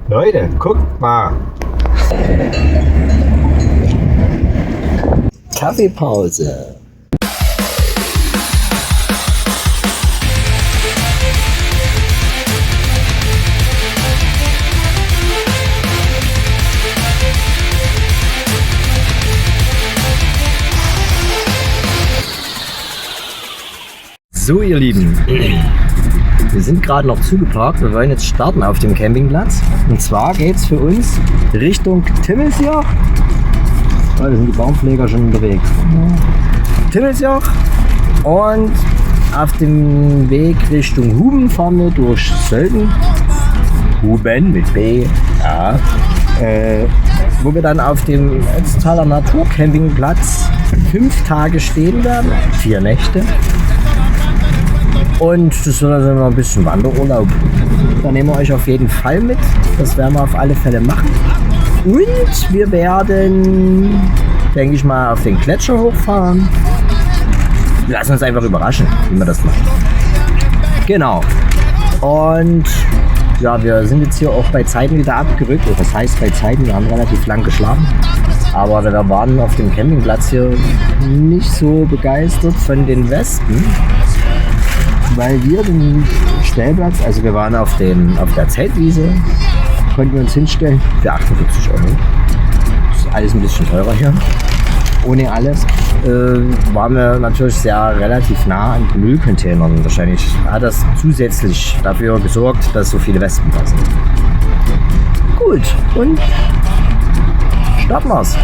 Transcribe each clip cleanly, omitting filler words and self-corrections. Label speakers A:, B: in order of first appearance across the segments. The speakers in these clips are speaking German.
A: Leute, guckt mal. Kaffeepause. So ihr Lieben, wir sind gerade noch zugeparkt, wir wollen jetzt starten auf dem Campingplatz. Und zwar geht es für uns Richtung Timmelsjoch. Oh, da sind die Baumpfleger schon unterwegs. Timmelsjoch, und auf dem Weg Richtung Huben fahren wir durch Sölden. Huben mit B, ja. Wo wir dann auf dem Ötztaler Naturcampingplatz 5 Tage stehen werden, 4 Nächte. Und das wird also noch ein bisschen Wanderurlaub. Da nehmen wir euch auf jeden Fall mit. Das werden wir auf alle Fälle machen. Und wir werden, denke ich mal, auf den Gletscher hochfahren. Wir lassen uns einfach überraschen, wie wir das machen. Genau. Und ja, wir sind jetzt hier auch bei Zeiten wieder abgerückt. Das heißt bei Zeiten, wir haben relativ lang geschlafen. Aber wir waren auf dem Campingplatz hier nicht so begeistert von den Westen. Weil wir den Stellplatz, also wir waren auf der Zeltwiese, konnten wir uns hinstellen für 48 €. Das ist alles ein bisschen teurer hier. Ohne alles waren wir natürlich relativ nah an den Müllcontainern. Wahrscheinlich hat das zusätzlich dafür gesorgt, dass so viele Wespen passen. Gut, und starten wir's.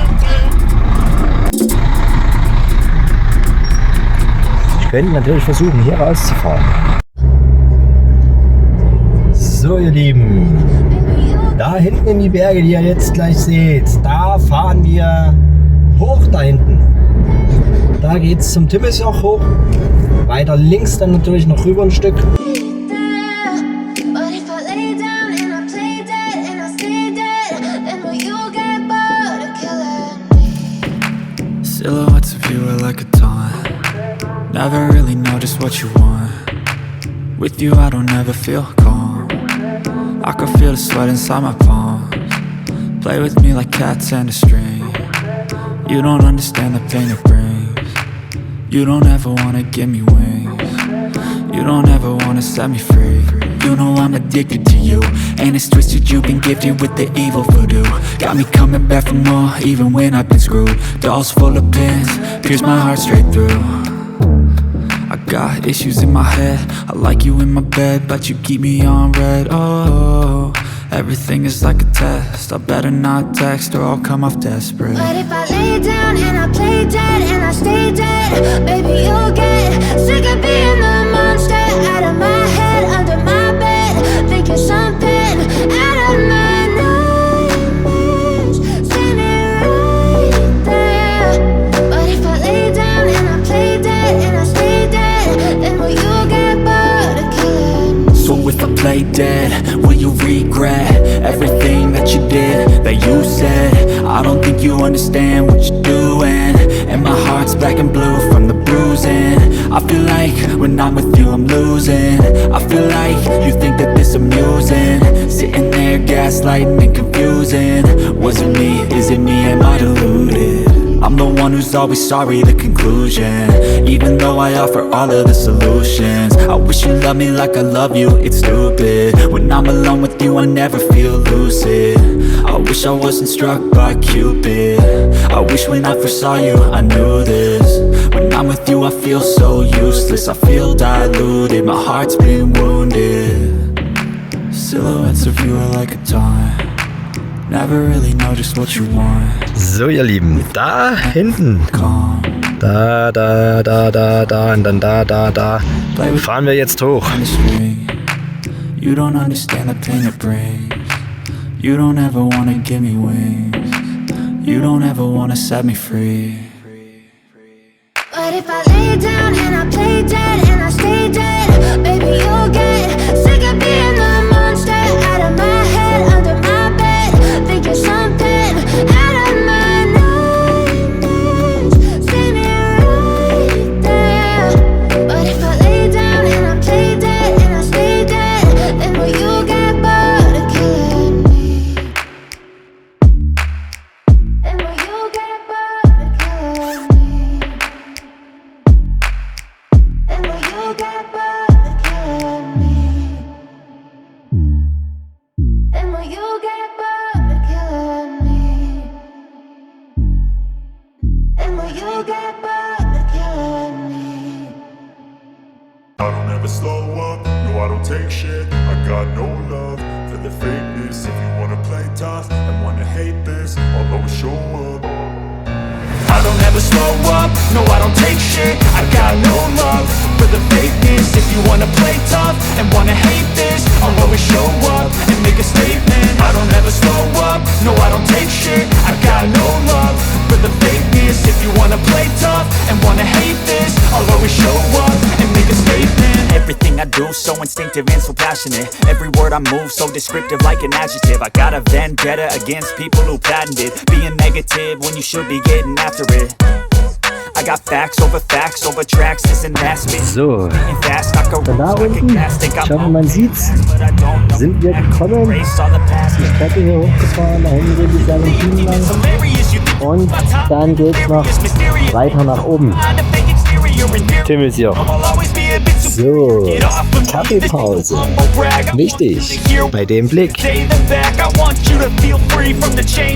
A: Wir könnten natürlich versuchen, hier rauszufahren. So ihr Lieben, da hinten in die Berge, die ihr jetzt gleich seht, da fahren wir hoch da hinten. Da geht es zum Timmelsjoch hoch, weiter links dann natürlich noch rüber ein Stück.
B: Silhouettes of you are like a taunt. Never really know just what you want. With you I don't ever feel calm. I can feel the sweat inside my palms. Play with me like cats and a string. You don't understand the pain it brings. You don't ever wanna give me wings. You don't ever wanna set me free. You know I'm addicted to you, and it's twisted, you've been gifted with the evil voodoo. Got me coming back for more, even when I've been screwed. Dolls full of pins, pierce my heart straight through. I got issues in my head, I like you in my bed, but you keep me on red. Oh, everything is like a test, I better not text or I'll come off desperate.
C: But if I lay down and I play dead and I stay dead, baby you'll get sick of being the monster out of my head, under my bed, thinking something out of my nightmares, standing right there. But if I lay down and I play dead and I stay dead, then will you get bored of killing me?
B: So if I play dead, will you regret everything that you did, that you said? I don't think you understand what you're doing, and my heart's black and blue from the bruising. I feel like when I'm with you I'm losing. I feel like you think that this amusing, sitting there gaslighting and confusing. Was it me? Is it me? Am I deluded? I'm the one who's always sorry, the conclusion. Even though I offer all of the solutions, I wish you loved me like I love you, it's stupid. When I'm alone with you I never feel lucid. I wish I wasn't struck by Cupid. I wish when I first saw you I knew this. When I'm with you I feel so useless, I feel diluted, my heart's been wounded. Silhouettes of you are like a taunt. Never really know just what you want.
A: So ihr Lieben, da hinten, da und dann da, fahren wir jetzt hoch.
B: You don't understand the pain it brings. You don't ever wanna give me wings. You don't ever wanna set me free.
C: But if I lay down and I play dead and I stay dead, baby you'll get sick of being the monster out of my head, under my bed, thinking something out of my nightmares, standing right there. But if I lay down and I play dead and I stay dead, then will you get bored of killing me?
D: don't take shit. I got no love for the fakeness. If you wanna play tough and wanna hate this, I'll always show up.
B: I don't ever slow up, no I don't take shit. I got no love for the fakeness. If you wanna play tough and wanna hate this, I'll always show up and make a statement. I don't ever slow up, no I don't take shit. I got no love for the fakeness. If you wanna play tough and wanna hate this, I'll always show up and make a statement. Everything I do so instinctive and so passionate. Every word I move so descriptive like an adjective. I got a vendetta against people who patented being negative when you should be getting after it. I got facts over tracks, isn't that spit?
A: So, von da unten, ich hoffe man sieht's, sind wir gekommen, die Strecke hier hochgefahren, da hinten gehen die Serpentinen lang und dann geht's noch weiter nach oben. Timmelsjoch. So, Kaffeepause. Wichtig, bei dem Blick.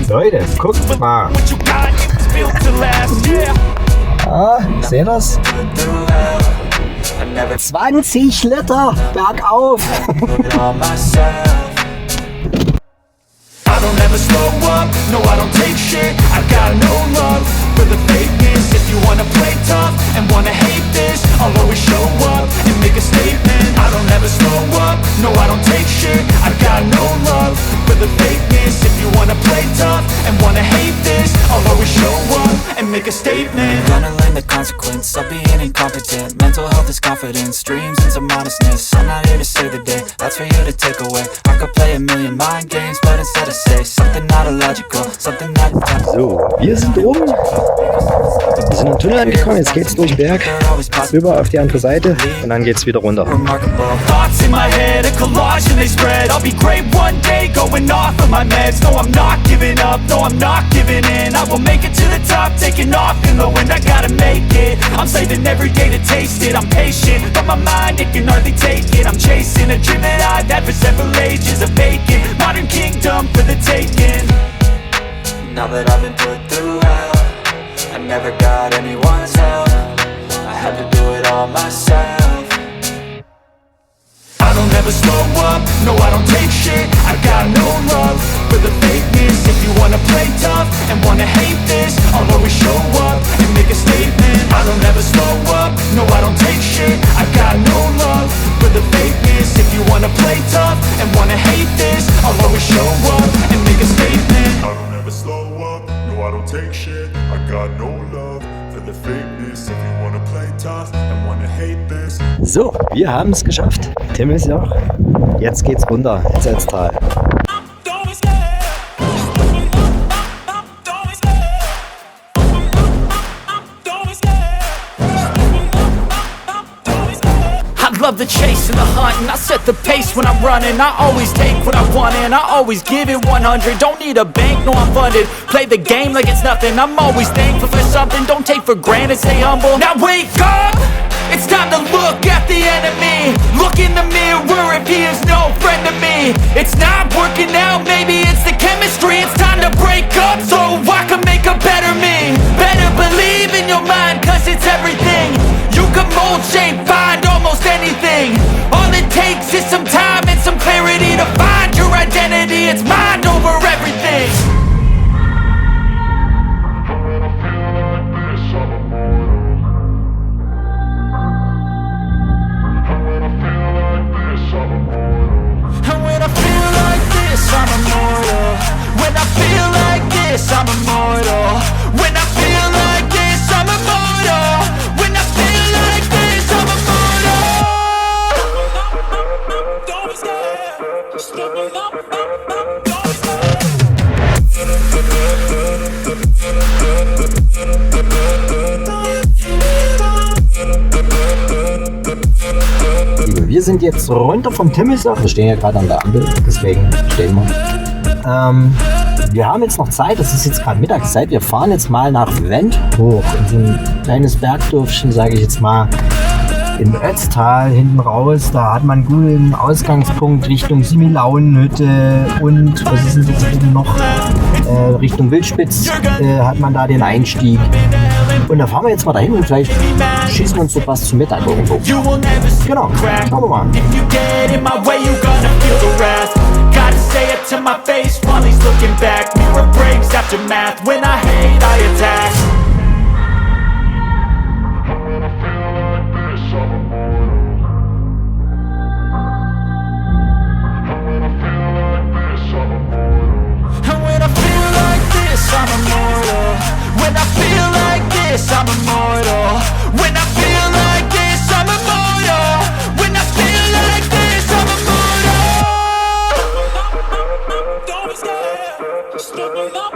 A: Leute, guckt mal. Ah, seht das? 20 Liter bergauf.
B: I don't ever slow up, no I don't take shit. I got no love for the fakeness. If you wanna play tough and wanna hate this, I'll always show up and make a statement. I don't ever slow up, no I don't take shit. I got no love for the fakeness. If you wanna play tough and wanna hate this, I'll always show up and make a statement. I'm gonna learn the consequence of being incompetent. Mental health is confidence, dreams and some modestness. I'm not here to save the day, that's for you to take away. I could play a million mind games, but instead I say something not illogical, something not.
A: So, wir sind oben. Wir sind im Tunnel angekommen, jetzt geht's durch Berg, rüber auf die andere Seite und dann geht's wieder runter.
B: Thoughts in my head, a collage and they spread. I'll be great one day, going off of my meds. No, I'm not giving up, no, I'm not giving in. I will make it to the top, taking off in the wind. I gotta make it, I'm saving every day to taste it. I'm patient, but my mind, it can hardly take it. I'm chasing a dream that I've had for several ages. A vacant, modern kingdom for the taking. Now that I've been put through hell, I never got anyone's help. I had to do it all myself. I don't ever slow up, no I don't take shit. I got no love for the fakeness. If you wanna play tough and wanna hate this, I'll always show up and make a statement. I don't ever slow up, no I don't take shit. I got no love for the fakeness. If you wanna play tough and wanna hate this, I'll always show up and make a statement.
D: I don't ever slow up, no I don't take shit. I got no love for the fakeness. If you wanna play tough and wanna hate this.
A: So, wir haben es geschafft. Timmelsjoch. Jetzt geht's runter ins Ötztal.
B: Love the chase and the hunt, and I set the pace when I'm running. I always take what I want and I always give it 100. Don't need a bank, no I'm funded. Play the game like it's nothing. I'm always thankful for something. Don't take for granted, stay humble. Now wake up! It's time to look at the enemy. Look in the mirror if he is no friend to me. It's not working out, maybe it's the chemistry. It's time to break up so I can make a better me. Better believe in your mind, cause it's everything. You can mold, shape, find almost anything. All it takes is some time and some clarity to find your identity. It's mind over everything. And when I feel like this, I'm immortal. When I feel like this, I'm immortal. When I feel like this, I'm immortal. When I feel like this, I'm immortal. Don't be scared. Just give me up.
A: Wir sind jetzt runter vom Timmelsjoch. Wir stehen ja gerade an der Ampel, deswegen stehen wir. Wir haben jetzt noch Zeit, es ist jetzt gerade Mittagszeit. Wir fahren jetzt mal nach Wandhoch, in so ein kleines Bergdörfchen, sage ich jetzt mal, in Ötztal hinten raus. Da hat man einen guten Ausgangspunkt Richtung Similaunenhütte und was ist denn das noch? Richtung Wildspitz hat man da den Einstieg. Und da fahren wir jetzt mal dahin und vielleicht schießen wir uns so was zum Mittag irgendwo. Genau, schauen wir mal.
B: Gotta say it to my face while he's looking back. Mirror breaks after math. When I hate, I attack. And when I feel like this, I'm immortal. When I feel like this, I'm immortal. When I feel like this, I'm immortal. When I feel like this, I'm immortal. Don't stop, just don't stop.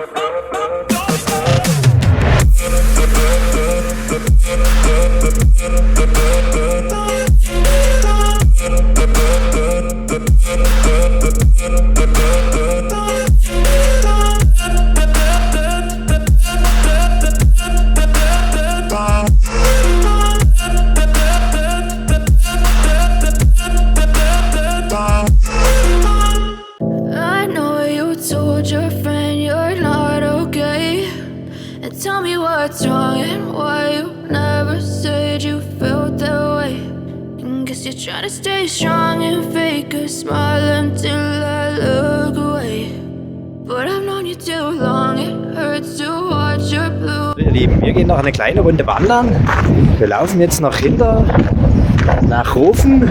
C: I know you told your friend you're not okay. And tell me what's wrong and why you never said you felt that way. And guess you're trying to stay strong and fake a smile until I look away. But I've known you too long, it hurts to watch your blue.
A: Ihr Lieben, wir gehen noch eine kleine Runde wandern. Wir laufen jetzt noch hinter nach Hofen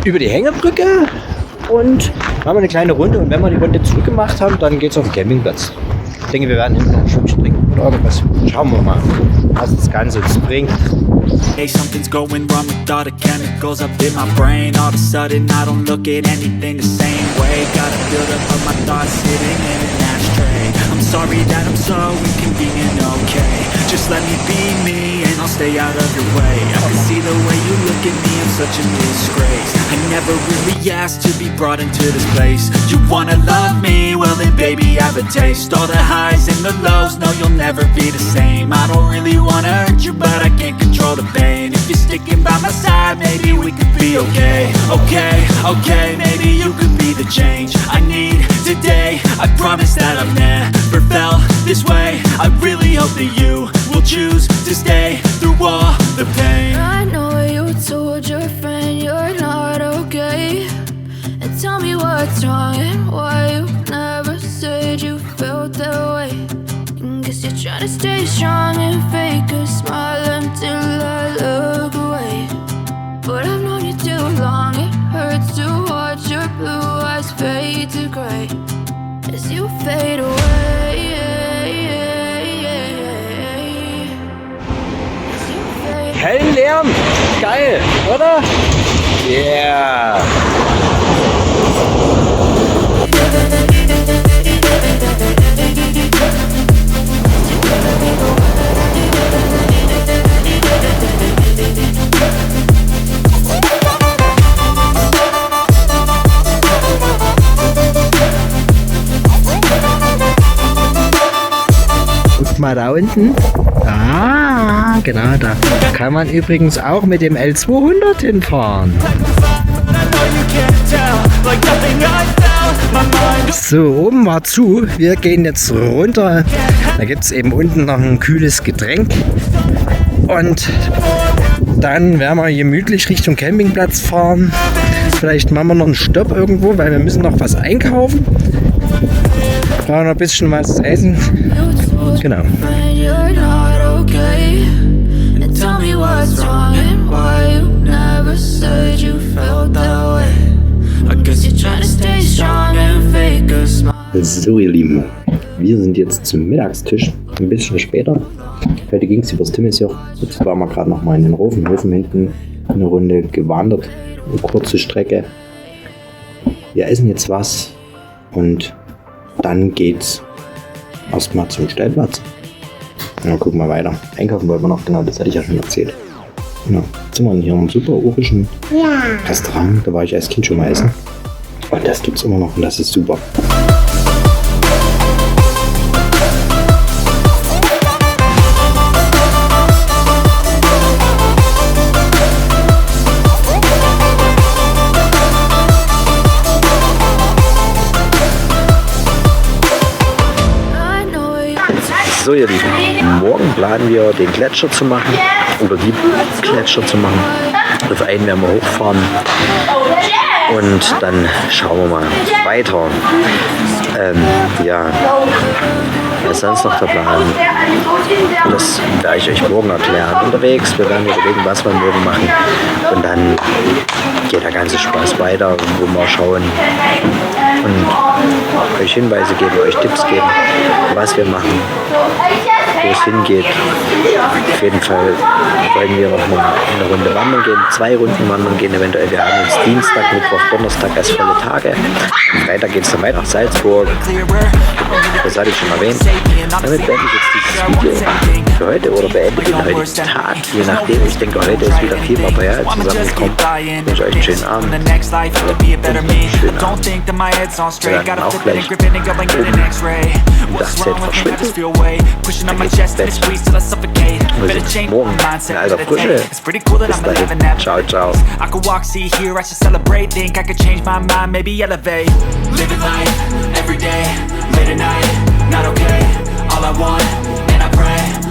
A: über die Hängebrücke und machen eine kleine Runde. Und wenn wir die Runde zugemacht haben, dann geht es auf den Campingplatz. Ich denke, wir werden hinten noch ein Stückchen trinken oder irgendwas. Schauen wir mal, was das Ganze uns bringt.
B: Hey, something's going wrong with all the chemicals up in my brain. All of a sudden I don't look at anything the same way. Got a buildup of my thoughts sitting in an ashtray. I'm sorry that I'm so inconvenient, okay. Just let me be me and I'll stay out of your way. I can see the way you look at me, I'm such a disgrace. I never really asked to be brought into this place. You wanna love me? Well then baby have a taste. All the highs and the lows, no you'll never be the same. I don't really wanna hurt you but I can't control the pain. If you're sticking by my side, maybe we could be okay. Okay, maybe you could be the change I need today. I promise that I've never felt this way. I really hope that you will choose to stay through all the pain.
C: I know you told your friend you're not okay. And tell me what's wrong and why you never said you felt that way. And guess you're trying to stay strong and fake a smile until I look away. But I've known you too long, it hurts to watch your blue eyes fade to gray as you fade away.
A: Hellen Lärm, geil, oder? Yeah! Guckt mal da unten. Ah, genau, da kann man übrigens auch mit dem L200 hinfahren. So, oben war zu. Wir gehen jetzt runter. Da gibt es eben unten noch ein kühles Getränk. Und dann werden wir gemütlich Richtung Campingplatz fahren. Vielleicht machen wir noch einen Stopp irgendwo, weil wir müssen noch was einkaufen. Brauchen noch ein bisschen was zu essen. Genau. So ihr Lieben, wir sind jetzt zum Mittagstisch, ein bisschen später. Heute ging es übers Timmelsjoch. Jetzt waren wir gerade noch mal in den Hofen hinten eine Runde gewandert, eine kurze Strecke. Wir essen jetzt was und dann geht's erstmal zum Stellplatz. Und dann gucken wir weiter. Einkaufen wollten wir noch, genau, das hatte ich ja schon erzählt. Genau, jetzt sind wir hier in einem super urischen Restaurant, da war ich als Kind schon mal essen. Und das gibt's immer noch und das ist super. So ihr Lieben, morgen planen wir den Gletscher zu machen oder die Gletscher zu machen. Auf einen werden wir hochfahren und dann schauen wir mal weiter. Ja, was ist sonst noch der Plan? Das werde ich euch morgen erklären. Unterwegs, wir werden überlegen, was wir morgen machen. Und dann geht der ganze Spaß weiter, wo wir schauen und euch Hinweise geben, euch Tipps geben, was wir machen, wo es hingeht. Auf jeden Fall wollen wir noch mal eine Runde wandern gehen, 2 Runden wandern gehen eventuell. Wir haben jetzt Dienstag, Mittwoch, Donnerstag als volle Tage. Am Freitag geht es dann weiter nach Salzburg. Das hatte ich schon erwähnt. Damit beende ich jetzt dieses Video für heute oder beende den heutigen Tag. Je nachdem, ich denke, heute ist wieder viel Material zusammengekommen. Ich wünsche euch einen schönen Abend. Einen schönen Abend. Wir werden auch gleich oben im Dachzelt verschwinden. Dann geht's ins Bett. Wir sehen morgen in alter Frische. Bis dahin. Ciao, ciao.
B: I could walk, see, hear, I should celebrate. Think I could change my mind, maybe elevate. Living life, every day, late at night, not okay. All I want, and I pray